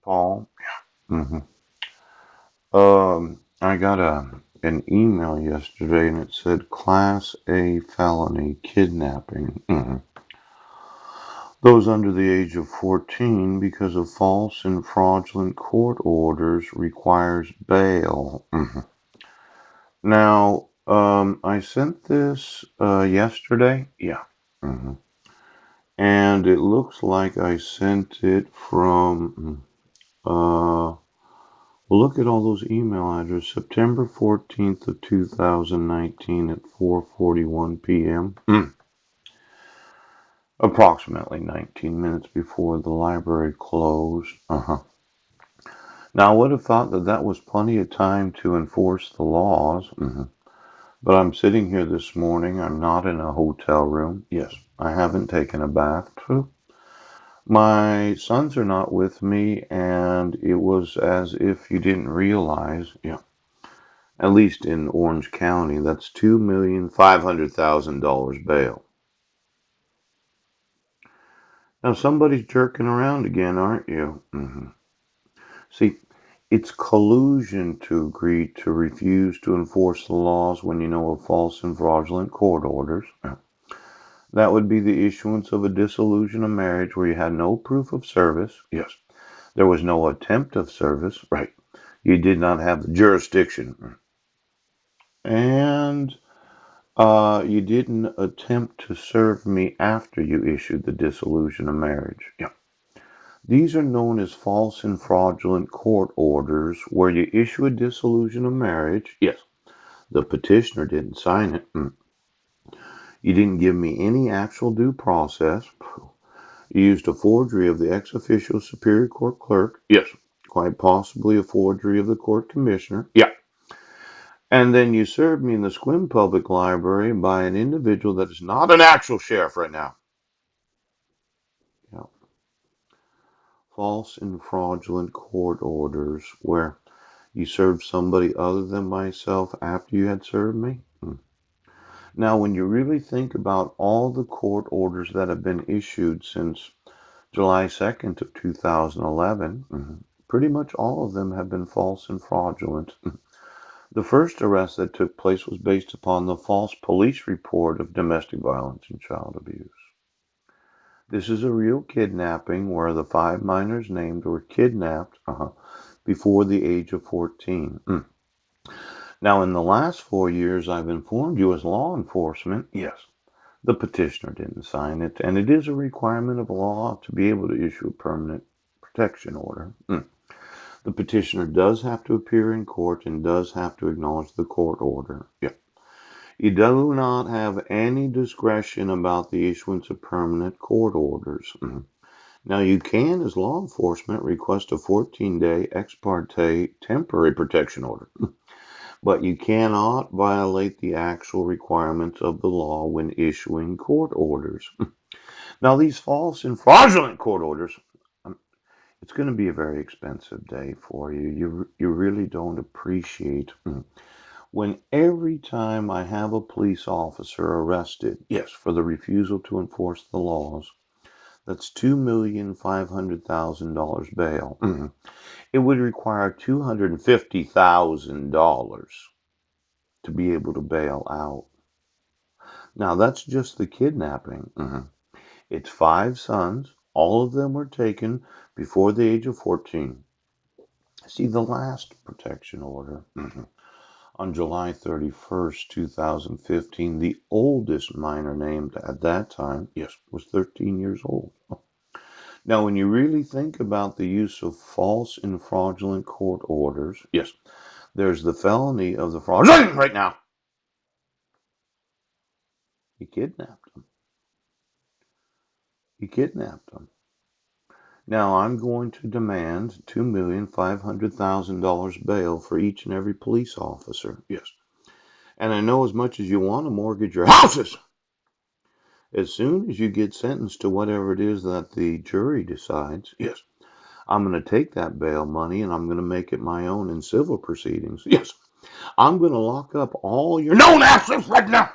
Paul. hmm I got an email yesterday and it said Class A felony kidnapping. Those under the age of 14 because of false and fraudulent court orders requires bail. Now, I sent this yesterday. Yeah. hmm And it looks like I sent it from look at all those email addresses. September 14th of 2019 at 4:41 p.m. Approximately 19 minutes before the library closed. Now, I would have thought that that was plenty of time to enforce the laws. But I'm sitting here this morning. I'm not in a hotel room. Yes, I haven't taken a bath. True. My sons are not with me, and it was as if you didn't realize. Yeah. At least in Orange County, that's $2,500,000 bail. Now somebody's jerking around again, aren't you? See, it's collusion to agree to refuse to enforce the laws when you know of false and fraudulent court orders. That would be the issuance of a dissolution of marriage where you had no proof of service. Yes. There was no attempt of service. Right. You did not have the jurisdiction. And you didn't attempt to serve me after you issued the dissolution of marriage. Yeah. These are known as false and fraudulent court orders where you issue a dissolution of marriage. Yes. The petitioner didn't sign it. You didn't give me any actual due process. You used a forgery of the ex officio superior court clerk. Yes. Quite possibly a forgery of the court commissioner. Yeah. And then you served me in the Squim Public Library by an individual that is not an actual sheriff right now. Yeah. False and fraudulent court orders where you served somebody other than myself after you had served me. Now, when you really think about all the court orders that have been issued since July 2nd of 2011, pretty much all of them have been false and fraudulent. The first arrest that took place was based upon the false police report of domestic violence and child abuse. This is a real kidnapping where the 5 minors named were kidnapped before the age of 14. Now, in the last 4 years, I've informed you as law enforcement, yes, the petitioner didn't sign it, and it is a requirement of law to be able to issue a permanent protection order. The petitioner does have to appear in court and does have to acknowledge the court order. Yeah. You do not have any discretion about the issuance of permanent court orders. Now, you can, as law enforcement, request a 14-day ex parte temporary protection order, but you cannot violate the actual requirements of the law when issuing court orders. Now, these false and fraudulent court orders, it's going to be a very expensive day for you. You really don't appreciate when every time I have a police officer arrested, yes, for the refusal to enforce the laws, that's $2,500,000 bail. It would require $250,000 to be able to bail out. Now, that's just the kidnapping. It's 5 sons. All of them were taken before the age of 14. See, the last protection order on July 31st, 2015, the oldest minor named at that time, yes, was 13 years old. Now, when you really think about the use of false and fraudulent court orders, yes, there's the felony of the fraudulent right now. You kidnapped them. You kidnapped them. Now, I'm going to demand $2,500,000 bail for each and every police officer. Yes. And I know as much as you want to mortgage your houses, as soon as you get sentenced to whatever it is that the jury decides, yes, I'm going to take that bail money and I'm going to make it my own in civil proceedings. Yes. I'm going to lock up all your known assets right now.